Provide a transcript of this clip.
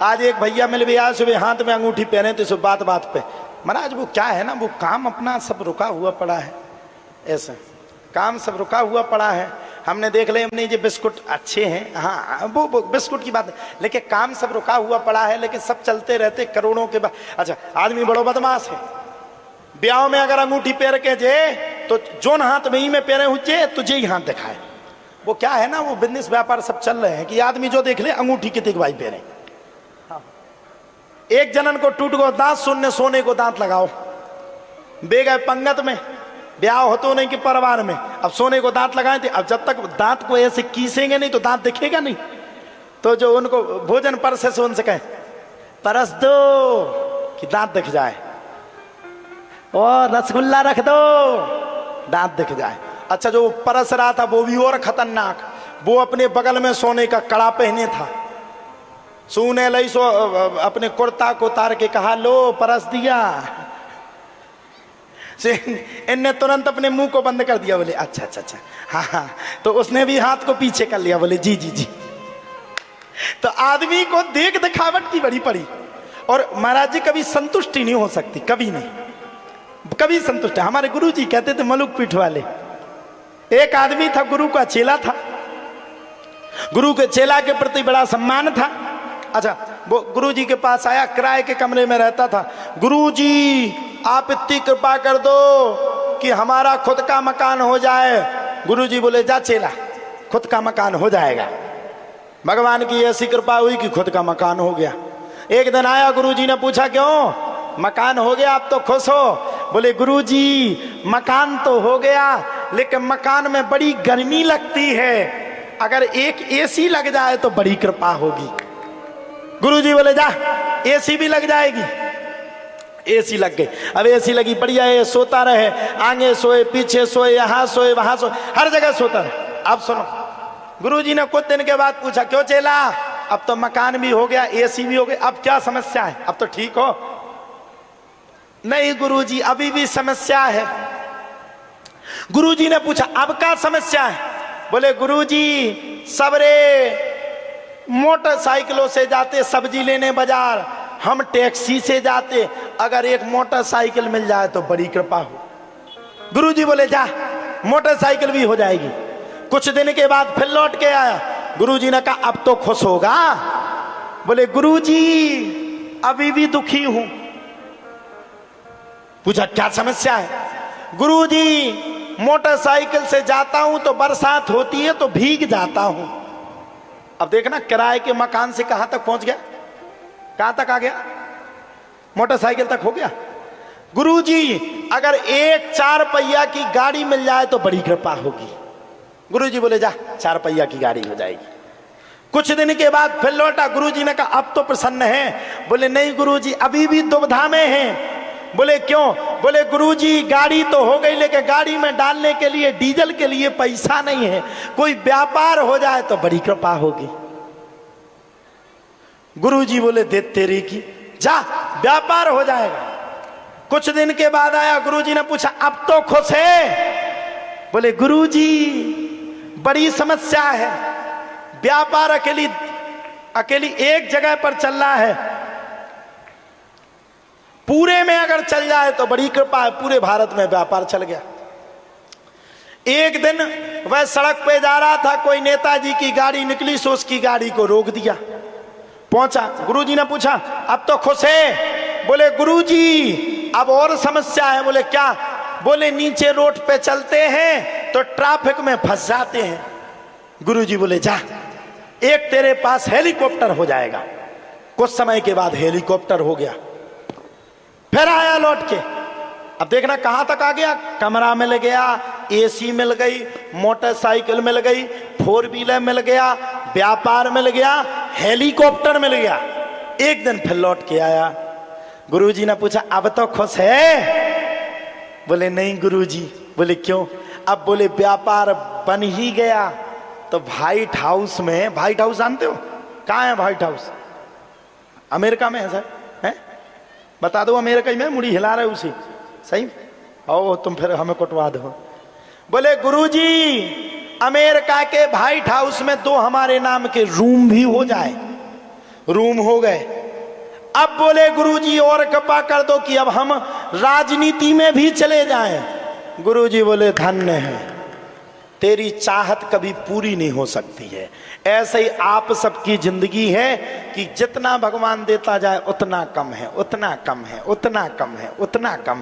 आज एक भैया मिल भी आया, सुबह हाथ में अंगूठी पहने तो बात बात पे महाराज वो क्या है ना, वो काम अपना सब रुका हुआ पड़ा है, ऐसा काम सब रुका हुआ पड़ा है। हमने देख ले हमने ये बिस्कुट अच्छे हैं, हाँ वो बिस्कुट की बात है, लेकिन काम सब रुका हुआ पड़ा है, लेकिन सब चलते रहते करोड़ों के बाद। अच्छा आदमी बड़ो बदमाश है, ब्याह में अगर अंगूठी पैर के जे तो जोन हाथ में ही में पैरे हुए तुझे ही हाथ दिखाए। वो क्या है ना, वो बिजनेस व्यापार सब चल रहे हैं कि आदमी जो देख ले अंगूठी कितने भाई पैरे। हाँ। एक जनन को टूट गो दांत सुनने सोने को दांत लगाओ, बे गए पंगत में, ब्याह हो तो नहीं कि परिवार में, अब सोने को दांत लगाए थे। अब जब तक दांत को ऐसे कीसेंगे नहीं तो दांत दिखेगा नहीं, तो जो उनको भोजन परसे से उनसे कहें परस दो कि दांत दिख जाए, और रसगुल्ला रख दो दांत दिख जाए। अच्छा जो परस रहा था वो भी और खतरनाक, वो अपने बगल में सोने का कड़ा पहने था, सूने लई सो अपने कुर्ता को उतार के कहा लो परस दिया, इनने तुरंत अपने मुंह को बंद कर दिया, बोले अच्छा अच्छा अच्छा हाँ हाँ, तो उसने भी हाथ को पीछे कर लिया, बोले जी जी जी। तो आदमी को देख दिखावट की बड़ी पड़ी। और महाराज जी कभी संतुष्टि नहीं हो सकती, कभी नहीं, कभी संतुष्ट। हमारे गुरु जी कहते थे मलुक पीठ वाले, एक आदमी था गुरु का चेला था, गुरु के चेला के प्रति बड़ा सम्मान था। अच्छा वो गुरु जी के पास आया, किराए के कमरे में रहता था, गुरु जी आप इतनी कृपा कर दो कि हमारा खुद का मकान हो जाए। गुरु जी बोले जा चेला खुद का मकान हो जाएगा। भगवान की ऐसी कृपा हुई कि खुद का मकान हो गया। एक दिन आया, गुरु जी ने पूछा क्यों मकान हो गया आप तो खुश हो? बोले गुरु जी मकान तो हो गया लेकिन मकान में बड़ी गर्मी लगती है, अगर एक एसी लग जाए तो बड़ी कृपा होगी। गुरु जी बोले जा एसी भी लग जाएगी। एसी लग गई। अब एसी लगी, बढ़िया है, सोता रहे, आगे सोए पीछे सोए, यहाँ सोए वहां सोए, हर जगह सोता रहे। अब सुनो, गुरुजी ने कुछ दिन के बाद पूछा क्यों चेला, अब तो मकान भी हो गया एसी भी हो गया, अब क्या समस्या है, अब तो ठीक हो? नहीं गुरुजी अभी भी समस्या है। गुरुजी ने पूछा अब क्या समस्या है? बोले गुरुजी सबरे मोटरसाइकिलों से जाते सब्जी लेने बाजार, हम टैक्सी से जाते, अगर एक मोटरसाइकिल मिल जाए तो बड़ी कृपा हो। गुरुजी बोले जा मोटरसाइकिल भी हो जाएगी। कुछ दिन के बाद फिर लौट के आया, गुरुजी ने कहा अब तो खुश होगा? बोले गुरुजी अभी भी दुखी हूं। पूछा क्या समस्या है? गुरुजी मोटरसाइकिल से जाता हूं तो बरसात होती है तो भीग जाता हूं। अब देखना किराए के मकान से कहां तक पहुंच गया, कहां तक आ गया, मोटरसाइकिल तक हो गया। गुरुजी अगर एक 4 पहिया की गाड़ी मिल जाए तो बड़ी कृपा होगी। गुरुजी बोले जा 4 पहिया की गाड़ी हो जाएगी। कुछ दिन के बाद फिर लौटा, गुरुजी ने कहा अब तो प्रसन्न है? बोले नहीं गुरुजी अभी भी दुविधा में है। बोले क्यों? बोले गुरुजी गाड़ी तो हो गई लेकिन गाड़ी में डालने के लिए डीजल के लिए पैसा नहीं है, कोई व्यापार हो जाए तो बड़ी कृपा होगी। गुरुजी बोले दे तेरी की, जा व्यापार हो जाएगा। कुछ दिन के बाद आया, गुरुजी ने पूछा अब तो खुश है? बोले गुरुजी बड़ी समस्या है, व्यापार अकेली एक जगह पर चल रहा है, पूरे में अगर चल जाए तो बड़ी कृपा है, पूरे भारत में व्यापार चल गया। एक दिन वह सड़क पे जा रहा था, कोई नेताजी की गाड़ी निकली सो उसकी गाड़ी को रोक दिया। पहुंचा, गुरुजी ने पूछा अब तो खुश है? बोले गुरुजी अब और समस्या है। बोले क्या? बोले नीचे रोड पे चलते हैं तो ट्रैफिक में फंस जाते हैं। गुरुजी बोले जा एक तेरे पास हेलीकॉप्टर हो जाएगा। कुछ समय के बाद हेलीकॉप्टर हो गया। फिर आया लौट के, अब देखना कहां तक आ गया, कमरा मिल गया, एसी मिल गई, मोटरसाइकिल मिल गई, 4 व्हीलर मिल गया, व्यापार मिल गया, हेलीकॉप्टर मिल गया। एक दिन फिर लौट के आया, गुरुजी ने पूछा अब तो खुश है? बोले नहीं गुरुजी। बोले क्यों? अब बोले व्यापार बन ही गया तो व्हाइट हाउस में, व्हाइट हाउस जानते हो कहाँ है? व्हाइट हाउस अमेरिका में है सर, है? बता दो अमेरिका में, मुड़ी हिला रहे उसी सही, आओ तुम फिर हमें कुटवा दो। बोले गुरुजी अमेरिका के व्हाइट हाउस में 2 हमारे नाम के रूम भी हो जाए रूम हो गए। अब बोले गुरुजी और कृपा कर दो कि अब हम राजनीति में भी चले जाएं। गुरुजी बोले धन्य है, तेरी चाहत कभी पूरी नहीं हो सकती है। ऐसे ही आप सबकी जिंदगी है कि जितना भगवान देता जाए उतना कम है, उतना कम है, उतना कम है, उतना कम।